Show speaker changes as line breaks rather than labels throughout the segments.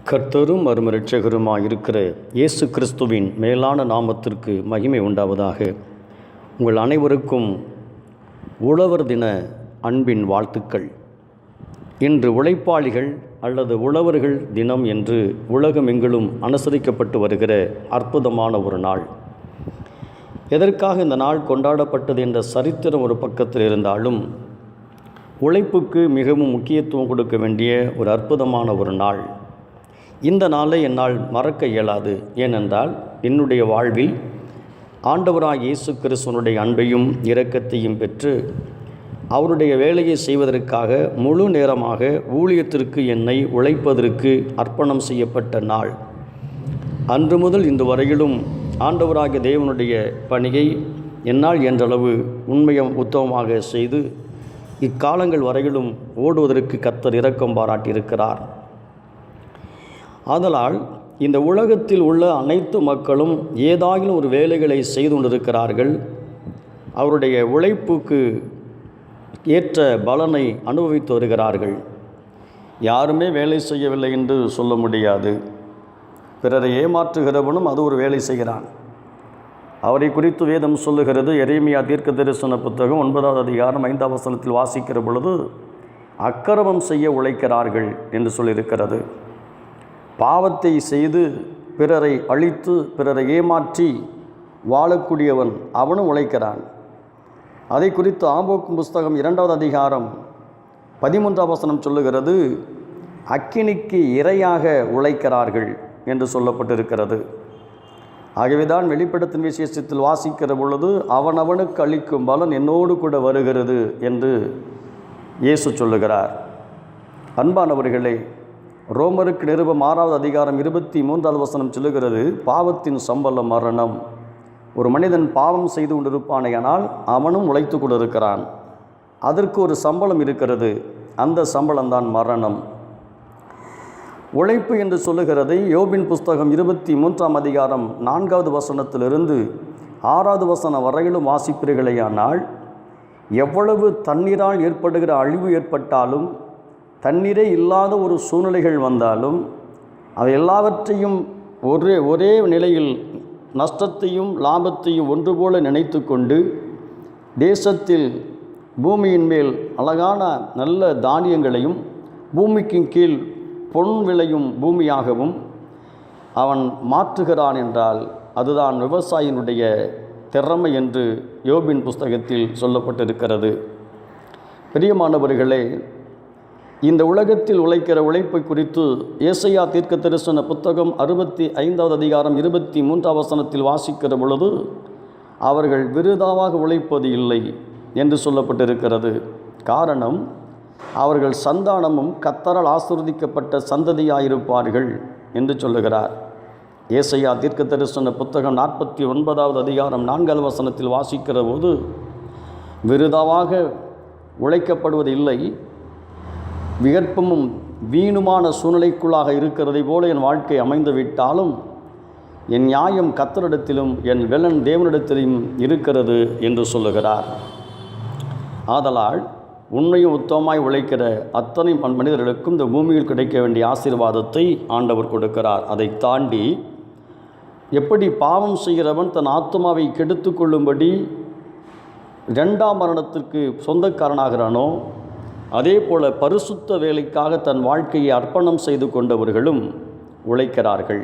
கர்த்தரும் மறுமரட்சகருமாயிருக்கிற இயேசு கிறிஸ்துவின் மேலான நாமத்திற்கு மகிமை உண்டாவதாக. உங்கள் அனைவருக்கும் உழவர் தின அன்பின் வாழ்த்துக்கள். இன்று உழைப்பாளிகள் அல்லது உழவர்கள் தினம் என்று உலகமெங்கிலும் அனுசரிக்கப்பட்டு வருகிற அற்புதமான ஒரு நாள். எதற்காக இந்த நாள் கொண்டாடப்பட்டது என்ற சரித்திரம் ஒரு பக்கத்தில் இருந்தாலும், உழைப்புக்கு மிகவும் முக்கியத்துவம் கொடுக்க வேண்டிய ஒரு அற்புதமான ஒரு நாள். இந்த நாளை என்னால் மறக்க இயலாது. ஏனென்றால் என்னுடைய வாழ்வில் ஆண்டவராக இயேசு கிறிஸ்துவனுடைய அன்பையும் இரக்கத்தையும் பெற்று அவருடைய வேலையை செய்வதற்காக முழு நேரமாக ஊழியத்திற்கு என்னை உழைப்பதற்கு அர்ப்பணம் செய்யப்பட்ட நாள். அன்று முதல் இன்று வரையிலும் ஆண்டவராகிய தேவனுடைய பணியை என்னால் என்றளவு உத்தமமாக செய்து இக்காலங்கள் வரையிலும் ஓடுவதற்கு கர்த்தர் இரக்கம் பாராட்டியிருக்கிறார். ஆதலால் இந்த உலகத்தில் உள்ள அனைத்து மக்களும் ஏதாயிலும் ஒரு வேலைகளை செய்து கொண்டிருக்கிறார்கள். அவருடைய உழைப்புக்கு ஏற்ற பலனை அனுபவித்து வருகிறார்கள். யாருமே வேலை செய்யவில்லை என்று சொல்ல முடியாது. பிறரை ஏமாற்றுகிறவனும் அது ஒரு வேலை செய்கிறான். அவரை குறித்து வேதம் சொல்லுகிறது. எரேமியா தீர்க்க தரிசன புத்தகம் 9வது அதிகாரம் 5வது வசனத்தில் வாசிக்கிற பொழுது, அக்கிரமம் செய்ய உழைக்கிறார்கள் என்று சொல்லியிருக்கிறது. பாவத்தை செய்து பிறரை அழித்து பிறரை ஏமாற்றி வாழக்கூடியவன் அவனும் உழைக்கிறான். அதை குறித்து ஆமோக்கு புஸ்தகம் 2வது அதிகாரம் 13வது வசனம் சொல்லுகிறது, அக்கினிக்கு இரையாக உழைக்கிறார்கள் என்று சொல்லப்பட்டிருக்கிறது. ஆகவேதான் வெளிப்படுத்தின் விசேஷத்தில் வாசிக்கிற பொழுது, அவனவனுக்கு அளிக்கும் பலன் என்னோடு கூட வருகிறது என்று இயேசு சொல்லுகிறார். அன்பானவர்களே, ரோமருக்கு நிருபம் 6வது அதிகாரம் 23வது வசனம் சொல்லுகிறது, பாவத்தின் சம்பளம் மரணம். ஒரு மனிதன் பாவம் செய்து கொண்டிருப்பானேயானால் அவனும் உழைத்து கொண்டிருக்கிறான். அதற்கு ஒரு சம்பளம் இருக்கிறது. அந்த சம்பளம்தான் மரணம். உழைப்பு என்று சொல்லுகிறதை யோபின் புஸ்தகம் 23ஆம் அதிகாரம் 4வது வசனத்திலிருந்து 6வது வசனம் வரையிலும் வாசிப்பீர்களேயானால், எவ்வளவு தண்ணீரால் ஏற்படுகிற அழிவு ஏற்பட்டாலும், தண்ணீரே இல்லாத ஒரு சூழ்நிலைகள் வந்தாலும், அவை எல்லாவற்றையும் ஒரே நிலையில் நஷ்டத்தையும் லாபத்தையும் ஒன்று போல நினைத்து கொண்டு தேசத்தில் பூமியின் மேல் அழகான நல்ல தானியங்களையும் பூமிக்கு கீழ் பொன் விளையும் பூமியாகவும் அவன் மாற்றுகிறான் என்றால் அதுதான் விவசாயினுடைய திறமை என்று யோபின் புஸ்தகத்தில் சொல்லப்பட்டிருக்கிறது. பிரியமானவர்களே, இந்த உலகத்தில் உழைக்கிற உழைப்பை குறித்து ஏசாயா தீர்க்க தரிசன புத்தகம் 65வது அதிகாரம் 23வது வசனத்தில் வாசிக்கிற பொழுது, அவர்கள் விருதாவாக உழைப்பது இல்லை என்று சொல்லப்பட்டிருக்கிறது. காரணம், அவர்கள் சந்தானமும் கர்த்தரால் ஆசீர்வதிக்கப்பட்ட சந்ததியாயிருப்பார்கள் என்று சொல்லுகிறார். ஏசாயா தீர்க்க தரிசன புத்தகம் 49வது அதிகாரம் 4வது வசனத்தில் வாசிக்கிற போது, விருதாவாக உழைக்கப்படுவது இல்லை, விகற்பமும் வீணுமான சூழ்நிலைக்குள்ளாக இருக்கிறதை போல என் வாழ்க்கை அமைந்து விட்டாலும் என் நியாயம் கர்த்தரிடத்திலும் என் வெலன் தேவனிடத்திலும் இருக்கிறது என்று சொல்லுகிறார். ஆதலால் உண்மையும் உத்தமமாய் உழைக்கிற அத்தனை மனிதர்களுக்கும் இந்த பூமியில் கிடைக்க வேண்டிய ஆசீர்வாதத்தை ஆண்டவர் கொடுக்கிறார். அதை தாண்டி எப்படி பாவம் செய்கிறவன் தன் ஆத்துமாவை கெடுத்து கொள்ளும்படி 2ஆம் மரணத்திற்கு சொந்தக்காரனாகிறானோ, அதே போல பரிசுத்த வேலைக்காக தன் வாழ்க்கையை அர்ப்பணம் செய்து கொண்டவர்களும் உழைக்கிறார்கள்.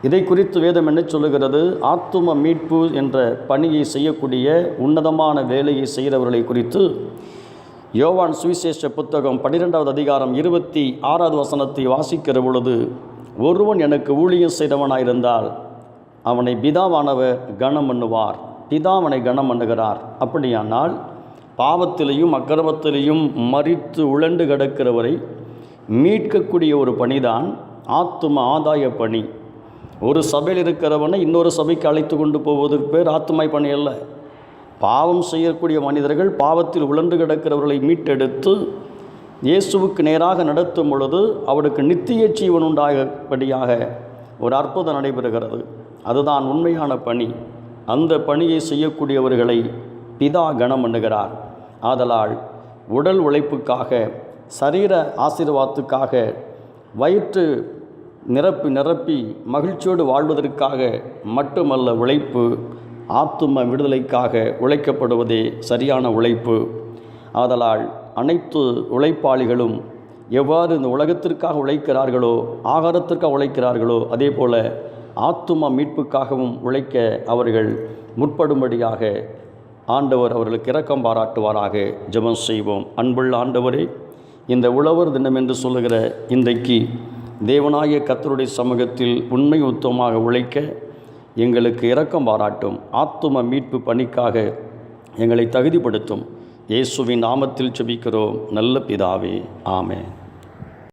இதை குறித்து வேதம் என்ன சொல்லுகிறது? ஆத்தும மீட்பு என்ற பணியை செய்யக்கூடிய உன்னதமான வேலையை செய்கிறவர்களை குறித்து யோவான் சுவிசேஷ புத்தகம் 12வது அதிகாரம் 26வது வசனத்தை வாசிக்கிற பொழுது, ஒருவன் எனக்கு ஊழியம் செய்தவனாயிருந்தால் அவனை பிதாவானவர் கனம் பண்ணுவார், பிதா அவனை கனம் பண்ணுகிறார். அப்படியானால் பாவத்திலையும் அக்கிரமத்திலையும் மரித்து உழண்டு கிடக்கிறவரை மீட்கக்கூடிய ஒரு பணிதான் ஆத்தும ஆதாய பணி. ஒரு சபையில் இருக்கிறவனை இன்னொரு சபைக்கு அழைத்து கொண்டு போவதற்கு பேர் ஆத்துமாய் பணி அல்ல. பாவம் செய்யக்கூடிய மனிதர்கள் பாவத்தில் உழண்டு கிடக்கிறவர்களை மீட்டெடுத்து இயேசுவுக்கு நேராக நடத்தும் பொழுது அவருக்கு நித்திய ஜீவன் உண்டாகபடியாக ஒரு அற்புதம் நடைபெறுகிறது. அதுதான் உண்மையான பணி. அந்த பணியை செய்யக்கூடியவர்களை பிதா கனம் பண்ணுகிறார். ஆதலால் உடல் உழைப்புக்காக, சரீர ஆசீர்வாதத்துக்காக, வயிற்று நிரப்பி மகிழ்ச்சியோடு வாழ்வதற்காக மட்டுமல்ல உழைப்பு, ஆத்தும விடுதலைக்காக உழைக்கப்படுவதே சரியான உழைப்பு. ஆதலால் அனைத்து உழைப்பாளிகளும் எவ்வாறு இந்த உலகத்திற்காக உழைக்கிறார்களோ, ஆகாரத்திற்காக உழைக்கிறார்களோ, அதே போல் ஆத்தும மீட்புக்காகவும் உழைக்க அவர்கள் முற்படும்படியாக ஆண்டவர் அவர்களுக்கு இரக்கம் பாராட்டுவாராக. ஜெபம் செய்வோம். அன்புள்ள ஆண்டவரே, இந்த உழவர் தினம் என்று சொல்லுகிற இன்றைக்கு தேவனாகிய கர்த்தருடைய சமூகத்தில் உண்மை உத்தமமாக உழைக்க எங்களுக்கு இரக்கம் பாராட்டும். ஆத்தும மீட்பு பணிக்காக எங்களை தகுதிப்படுத்தும். இயேசுவின் நாமத்தில் ஜெபிக்கிறோம் நல்ல பிதாவே, ஆமென்.